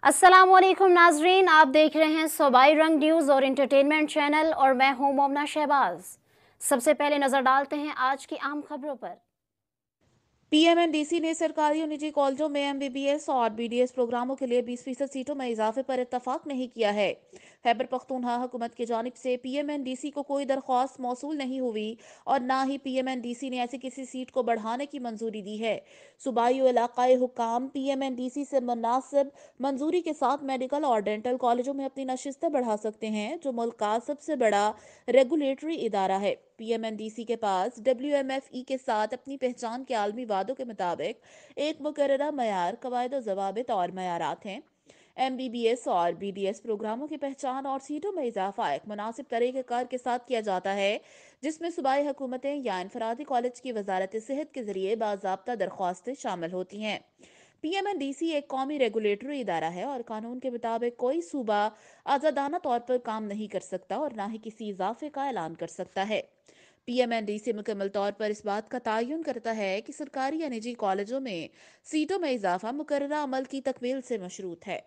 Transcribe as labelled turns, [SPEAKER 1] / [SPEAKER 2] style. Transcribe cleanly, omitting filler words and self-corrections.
[SPEAKER 1] अस्सलाम वालेकुम नाजरीन, आप देख रहे हैं सूबाई रंग न्यूज़ और इंटरटेनमेंट चैनल और मैं हूं मोमना शहबाज। सबसे पहले नजर डालते हैं आज की आम खबरों पर।
[SPEAKER 2] पीएमएनडीसी ने सरकारी और निजी कॉलेजों में एमबीबीएस और बीडीएस प्रोग्रामों के लिए 20% सीटों में इजाफे पर इत्तफाक नहीं किया है। खैबर पख्तूनख्वा हुकूमत की जानिब से पीएमएनडीसी को कोई दरख्वास्त मौसूल नहीं हुई और ना ही पीएमएनडीसी ने ऐसी किसी सीट को बढ़ाने की मंजूरी दी है। सूबाई और इलाकाई हुकाम पीएमएनडीसी से मुनासिब मंजूरी के साथ मेडिकल और डेंटल कॉलेजों में अपनी नशिस्तें बढ़ा सकते हैं, जो मुल्क का सबसे बड़ा रेगुलेटरी इदारा है। पीएमएनडीसी के पास डब्ल्यूएमएफई के साथ अपनी पहचान के आलमी वादों के मुताबिक एक मुकर्ररा मयार, कवायद व ज़वाबित और मयारात हैं। एमबीबीएस और बीडीएस प्रोग्रामों की पहचान और सीटों में इजाफा एक मुनासिब तरीक़ेकार के साथ किया जाता है, जिसमें सूबाई हुकूमतें या इनफरादी कॉलेज की वजारत सेहत के जरिए बाज़ाब्ता दरख्वास्तें शामिल होती हैं। पीएमएनडीसी एक कौमी रेगुलेटरी इदारा है और कानून के मुताबिक कोई सूबा आज़ादाना तौर पर काम नहीं कर सकता और ना ही किसी इजाफे का ऐलान कर सकता है। पीएमएनडीसी मुकम्मल तौर पर इस बात का तयन करता है कि सरकारी या निजी कॉलेजों में सीटों में इजाफा मुकर्ररा अमल की तकमील से मशरूत है।